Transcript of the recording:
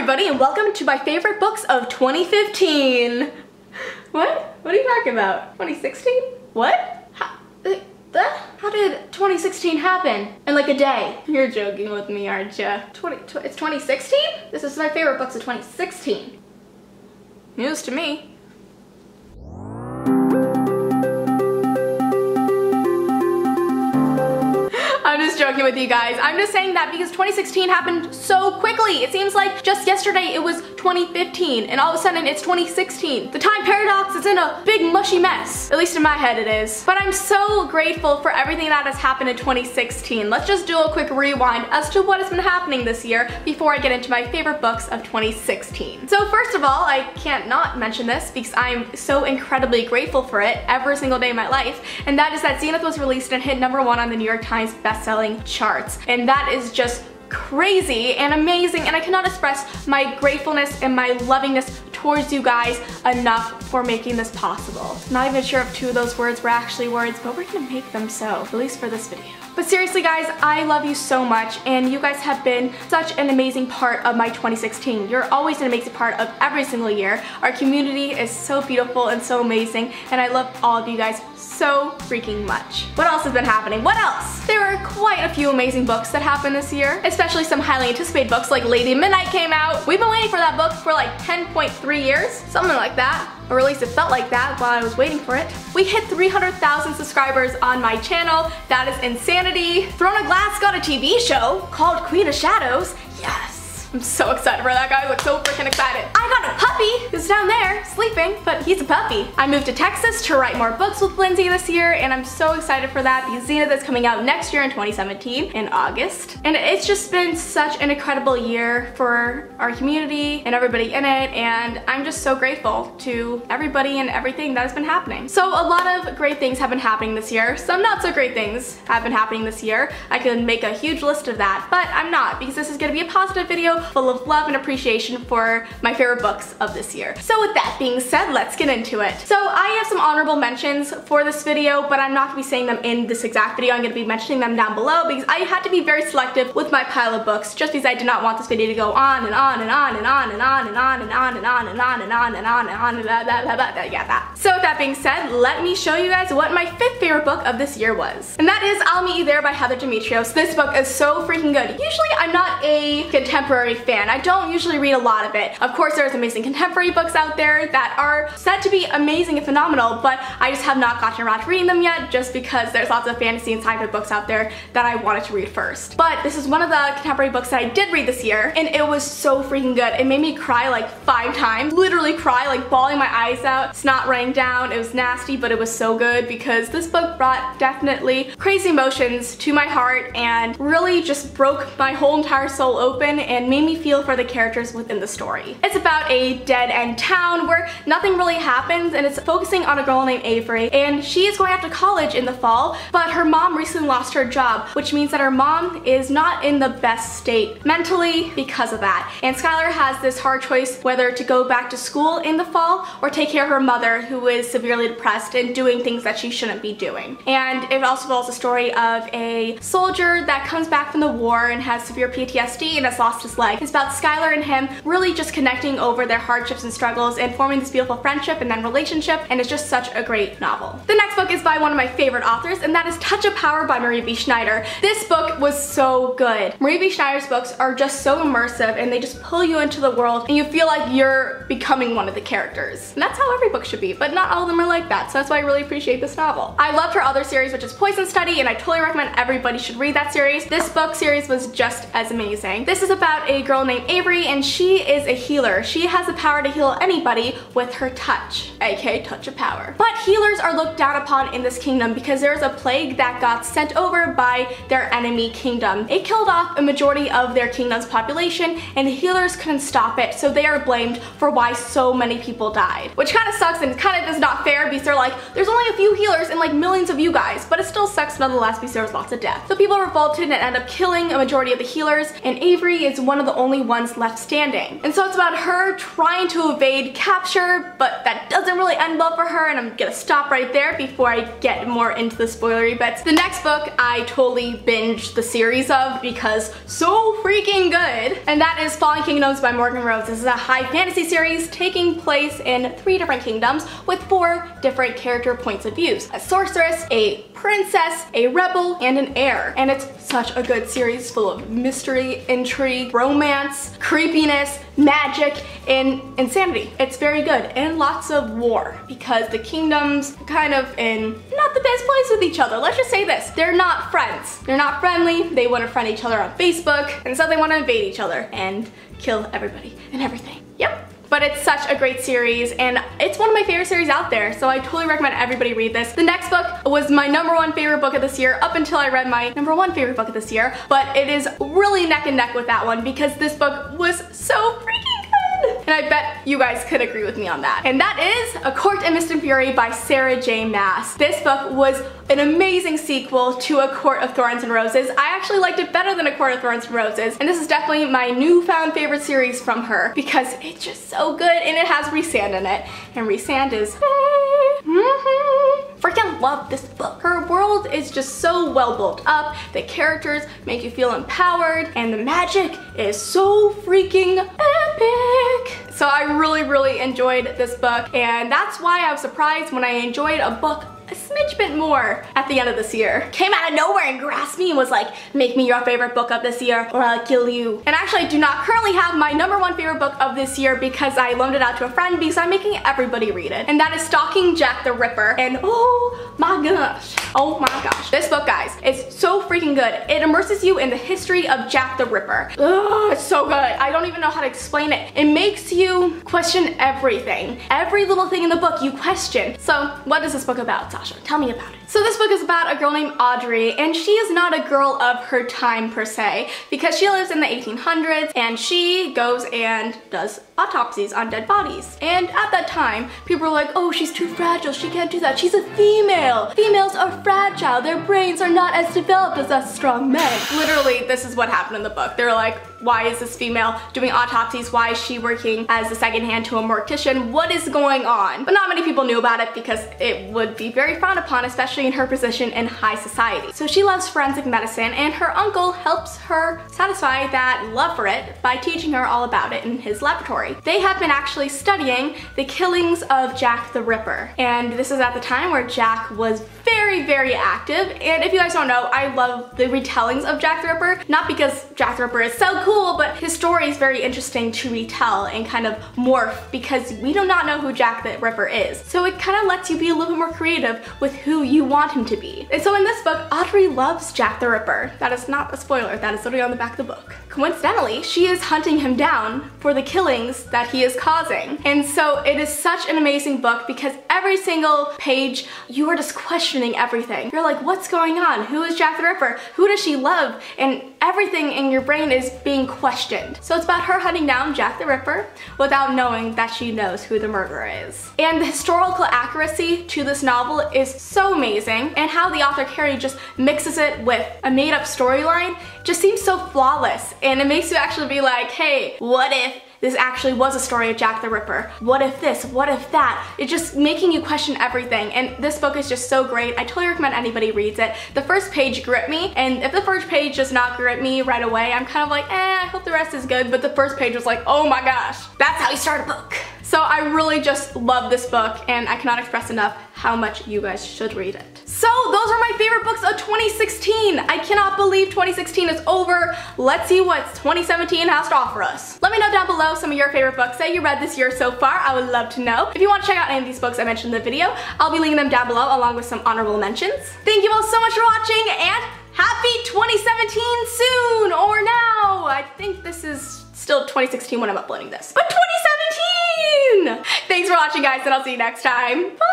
everybody, and welcome to my favorite books of 2015. What? What are you talking about? 2016? What? How did 2016 happen in like a day? You're joking with me, aren't you? It's 2016? This is my favorite books of 2016. News to me. I'm just joking with you guys. I'm just saying that because 2016 happened so quickly. It seems like just yesterday it was 2015 and all of a sudden it's 2016. The time paradox is in a big mushy mess. At least in my head it is. But I'm so grateful for everything that has happened in 2016. Let's just do a quick rewind as to what has been happening this year before I get into my favorite books of 2016. So first of all, I can't not mention this because I'm so incredibly grateful for it every single day of my life, and that is that Zenith was released and hit #1 on the New York Times best-selling charts. And that is just crazy and amazing, and I cannot express my gratefulness and my lovingness towards you guys enough for making this possible. Not even sure if two of those words were actually words, but we're gonna make them so, at least for this video. But seriously guys, I love you so much, and you guys have been such an amazing part of my 2016. You're always an amazing part of every single year. Our community is so beautiful and so amazing, and I love all of you guys so freaking much. What else has been happening? What else? There are quite a few amazing books that happened this year, especially some highly anticipated books like Lady Midnight came out. We've been waiting for that book for like 10.3 years, something like that. Or at least it felt like that while I was waiting for it. We hit 300,000 subscribers on my channel. That is insanity. Throne of Glass got a TV show called Queen of Shadows. Yes. I'm so excited for that, guys. Like, so freaking excited. I got a puppy who's down there sleeping, but he's a puppy. I moved to Texas to write more books with Lindsay this year, and I'm so excited for that because Zenith is coming out next year in 2017 in August. And it's just been such an incredible year for our community and everybody in it, and I'm just so grateful to everybody and everything that has been happening. So a lot of great things have been happening this year. Some not so great things have been happening this year. I could make a huge list of that, but I'm not, because this is going to be a positive video full of love and appreciation for my favorite books of this year. So with that being said, let's get into it. So I have some honorable mentions for this video, but I'm not going to be saying them in this exact video. I'm going to be mentioning them down below because I had to be very selective with my pile of books just because I did not want this video to go on and on and on and on and on and on and on and on and on and on and on and on and on. Yeah, that. So with that being said, let me show you guys what my 5th favorite book of this year was. And that is I'll Meet You There by Heather Demetrios. This book is so freaking good. Usually I'm not a contemporary fan. I don't usually read a lot of it. Of course, there's amazing contemporary books out there that are said to be amazing and phenomenal, but I just have not gotten around to reading them yet just because there's lots of fantasy and sci-fi books out there that I wanted to read first. But this is one of the contemporary books that I did read this year, and it was so freaking good. It made me cry like 5 times. Literally cry, like bawling my eyes out, snot running down. It was nasty, but it was so good because this book brought definitely crazy emotions to my heart and really just broke my whole entire soul open and made me feel for the characters within the story. It's about a dead-end town where nothing really happens, and it's focusing on a girl named Avery, and she is going off to college in the fall, but her mom recently lost her job, which means that her mom is not in the best state mentally because of that. And Skylar has this hard choice whether to go back to school in the fall or take care of her mother, who is severely depressed and doing things that she shouldn't be doing. And it also tells the story of a soldier that comes back from the war and has severe PTSD and has lost his leg. It's about Skylar and him really just connecting over their hardships and struggles and forming this beautiful friendship and then relationship, and it's just such a great novel. The next book is by one of my favorite authors, and that is Touch of Power by Marie B. Schneider. This book was so good. Marie B. Schneider's books are just so immersive, and they just pull you into the world and you feel like you're becoming one of the characters. And that's how every book should be, but not all of them are like that, so that's why I really appreciate this novel. I loved her other series, which is Poison Study, and I totally recommend everybody should read that series. This book series was just as amazing. This is about a girl named Avery, and she is a healer. She has the power to heal anybody with her touch, aka touch of power. But healers are looked down upon in this kingdom because there's a plague that got sent over by their enemy kingdom. It killed off a majority of their kingdom's population, and the healers couldn't stop it, so they are blamed for why so many people died. Which kind of sucks, and kind of is not fair because they're like, there's only a few healers and like millions of you guys, but it still sucks nonetheless because there was lots of death. So people revolted and ended up killing a majority of the healers, and Avery is one of the only ones left standing. And so it's about her trying to evade capture, but that doesn't really end well for her, and I'm gonna stop right there before I get more into the spoilery bits. The next book I totally binged the series of because so freaking good, and that is Fallen Kingdoms by Morgan Rose. This is a high fantasy series taking place in 3 different kingdoms with 4 different character points of views. A sorceress, a princess, a rebel, and an heir. And it's such a good series full of mystery, intrigue, romance, creepiness, magic, and insanity. It's very good, and lots of war because the kingdoms are kind of in not the best place with each other. Let's just say this, they're not friends. They're not friendly, they want to friend each other on Facebook, and so they want to invade each other and kill everybody and everything. Yep. But it's such a great series, and it's one of my favorite series out there, so I totally recommend everybody read this. The next book was my #1 favorite book of this year up until I read my #1 favorite book of this year, but it is really neck and neck with that one because this book was so freaking good. And I bet you guys could agree with me on that. And that is A Court of Mist and Fury by Sarah J. Maas. This book was an amazing sequel to A Court of Thorns and Roses. I actually liked it better than A Court of Thorns and Roses, and this is definitely my newfound favorite series from her because it's just so good, and it has Rhysand in it, and Rhysand is freaking love this book. Her world is just so well built up, the characters make you feel empowered, and the magic is so freaking epic. So I really enjoyed this book, and that's why I was surprised when I enjoyed a book a smidge bit more at the end of this year. Came out of nowhere and grasped me and was like, make me your favorite book of this year or I'll kill you. And actually I do not currently have my #1 favorite book of this year because I loaned it out to a friend because I'm making everybody read it. And that is Stalking Jack the Ripper. And oh my gosh. This book, guys, is so freaking good. It immerses you in the history of Jack the Ripper. Ugh, it's so good. I don't even know how to explain it. It makes you question everything. Every little thing in the book you question. So what is this book about, Sasha? Tell me about it. So this book is about a girl named Audrey, and she is not a girl of her time per se because she lives in the 1800s and she goes and does autopsies on dead bodies. And at that time, people were like, oh, she's too fragile, she can't do that, she's a female. Females are fragile, their brains are not as developed as us strong men. Literally, this is what happened in the book. They were like, why is this female doing autopsies? Why is she working as a second hand to a mortician? What is going on? But not many people knew about it because it would be very frowned upon, especially in her position in high society. So she loves forensic medicine, and her uncle helps her satisfy that love for it by teaching her all about it in his laboratory. They have been actually studying the killings of Jack the Ripper, and this is at the time where Jack was very active. And if you guys don't know, I love the retellings of Jack the Ripper, not because Jack the Ripper is so cool, but his story is very interesting to retell and kind of morph because we do not know who Jack the Ripper is. So it kind of lets you be a little bit more creative with who you want him to be. And so in this book, Audrey loves Jack the Ripper. That is not a spoiler, that is literally on the back of the book. Coincidentally, she is hunting him down for the killings that he is causing. And so it is such an amazing book because every single page, you are just questioning everything. You're like, what's going on? Who is Jack the Ripper? Who does she love? And everything in your brain is being questioned. So it's about her hunting down Jack the Ripper without knowing that she knows who the murderer is. And the historical accuracy to this novel is so amazing, and how the author Carrie just mixes it with a made-up storyline just seems so flawless, and it makes you actually be like, hey, what if this actually was a story of Jack the Ripper? What if this? What if that? It's just making you question everything, and this book is just so great. I totally recommend anybody reads it. The first page gripped me, and if the first page does not grip me right away, I'm kind of like, I hope the rest is good, but the first page was like, oh my gosh, that's how you start a book. So I really just love this book, and I cannot express enough how much you guys should read it. So those are my favorite books of 2016. I cannot believe 2016 is over. Let's see what 2017 has to offer us. Let me know down below some of your favorite books that you read this year so far. I would love to know. If you want to check out any of these books I mentioned in the video, I'll be linking them down below along with some honorable mentions. Thank you all so much for watching, and happy 2017 soon, or now. I think this is still 2016 when I'm uploading this, but 2017! Thanks for watching, guys, and I'll see you next time. Bye!